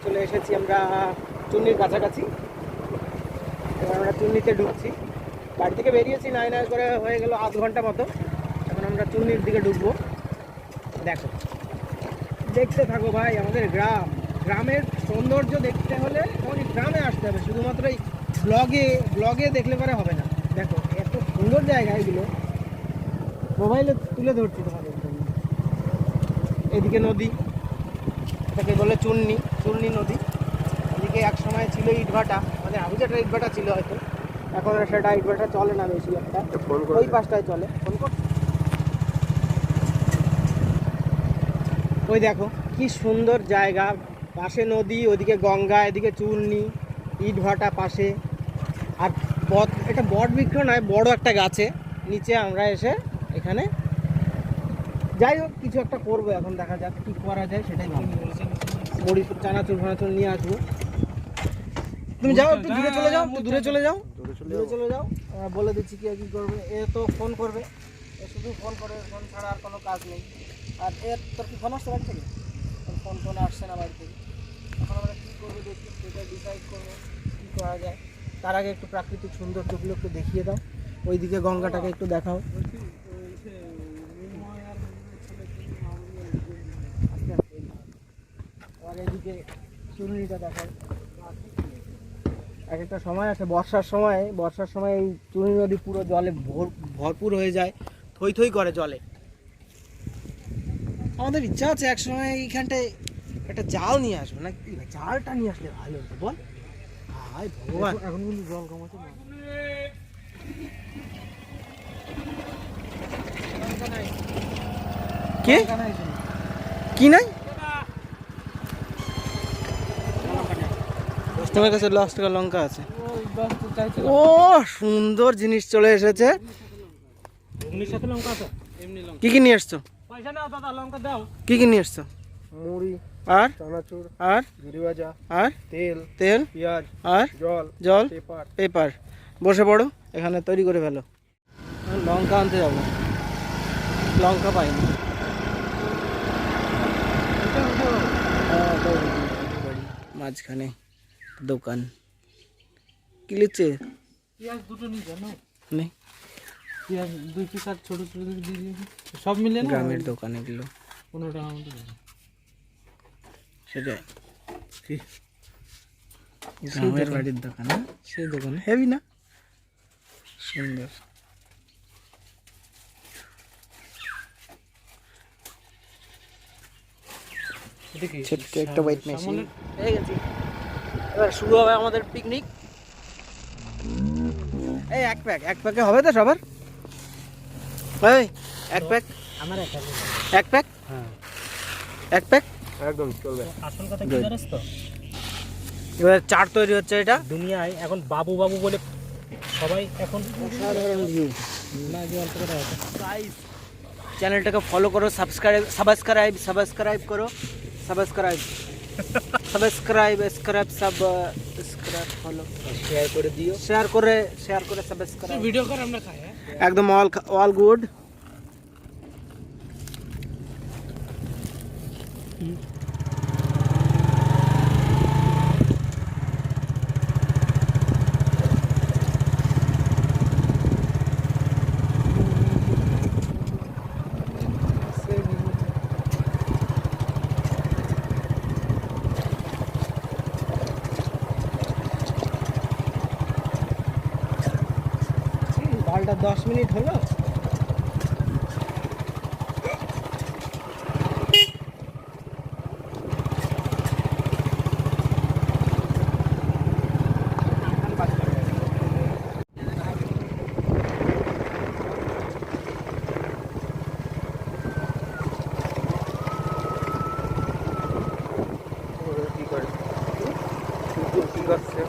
চলে এসেছি আমরা চুন্নির কাছাকাছি। এবার আমরা চুন্নিতে ঢুকছি। বাড়ি থেকে বেরিয়েছি নাই নাই করে হয়ে গেল আধ ঘন্টা মতো। এখন আমরা চুন্নির দিকে ঢুকবো। দেখো, দেখতে থাকো ভাই। আমাদের গ্রামের সৌন্দর্য দেখতে হলে তোমাকে গ্রামে আসতে হবে, শুধুমাত্র এই ব্লগে দেখলে পরে হবে না। দেখো এত সুন্দর জায়গা এগুলো, মোবাইলে তুলে ধরছি তোমাদের জন্য। এদিকে নদী, এটাকে বলে চুন্নি নদী। এদিকে এক সময় ছিল ইটভাটা, মানে আমি যেটা ইটভাটা ছিল হয়তো, এখন সেটা ইটভাটা চলে না বেশি একটা। ওই পাশটায় চলে। ফোন কর। ওই দেখো কি সুন্দর জায়গা, পাশে নদী, ওদিকে গঙ্গা, এদিকে চুন্নি, ইটভাটা পাশে। আর এটা বট বৃক্ষ নয়, বড় একটা গাছে নিচে আমরা এসে এখানে যাই হোক কিছু একটা করবো। এখন দেখা যাক কি করা যায়, সেটাই মুড়ি চানাচুর ফানাচুর নিয়ে আসবো। তুমি যাও, একটু দূরে চলে যাও, দূরে চলে যাও। বলে দিচ্ছি কি কি করবে। এ তো ফোন করবে, এ শুধু ফোন করে, ফোন ছাড়া আর কোনো কাজ নেই। আর তোর কি ফোন আসছে বাড়ি থেকে? ফোন আসছে না বাড়ি থেকে। এখন আমরা কী করবো দেখি, সেটা ডিসাইড করবো কী করা যায়। তার আগে একটু প্রাকৃতিক সৌন্দর্যগুলো একটু দেখিয়ে দাও। ওইদিকে গঙ্গাটাকে একটু দেখাও। আর এদিকে চুন্নিটা দেখাও। এক একটা সময় আছে বর্ষার সময় এই চুনি নদী পুরো জলে ভরপুর হয়ে যায়, থই থই করে জলে। আমাদের ইচ্ছা আছে এক সময় এইখানটায় একটা জাল নিয়ে আসবো, না কি জালটা নিয়ে আসলে ভালো হতো বল। হায় ভগবান, এখন কিন্তু জল কমাতে না। কে কি নাই তোমার কাছে? 10 টাকা লঙ্কা আছে। ও সুন্দর জিনিস চলে এসেছে। কি কি নিয়ে এসছো? কি কি নিয়ে এসছো? মুড়ি আর চানাচুর আর ঝুরি ভাজা আর তেল পেঁয়াজ আর জল পেপার। বসে পড়ো, এখানে তৈরি করে ফেলো। লঙ্কা আনতে যাবো, লঙ্কা পাইনি। মাঝখানে দোকান। কি লিখছে? পেঁয়াজ দুটো নিয়ে যাও। নেই পেঁয়াজ 2 পিস আর ছোট ছোট দিয়ে দিয়েছি, সব মিলে না। গ্রামের দোকান এগুলো 15 টাকা মতো সেটাই। গ্রামের বাড়ির দোকান, সেই দোকানে হেভি না সুন্দর। ছোট্ট একটা ওয়েট মেশিন। এই গেছি, এবার শুরু হবে আমাদের পিকনিক। এই এক প্যাকে হবে তো সবার? এই এক প্যাক আমার এক প্যাক। হ্যাঁ এক প্যাক একদম চলবে। আসল কথা কি জানিস তো, এবার চাট তৈরি হচ্ছে। এটা দুনিয়ায় এখন বাবু বলে সবাই এখন অসাধারণ ভিউ। না যে অল্প করে আছে। গাইস চ্যানেলটাকে ফলো করো, সাবস্ক্রাইব করো, সাবস্ক্রাইব ফলো শেয়ার করে দিও, শেয়ার করে সাবস্ক্রাইব ভিডিও করে আমরা খাই। একদম অল গুড। ডালটা 10 মিনিট হলো। কি করছে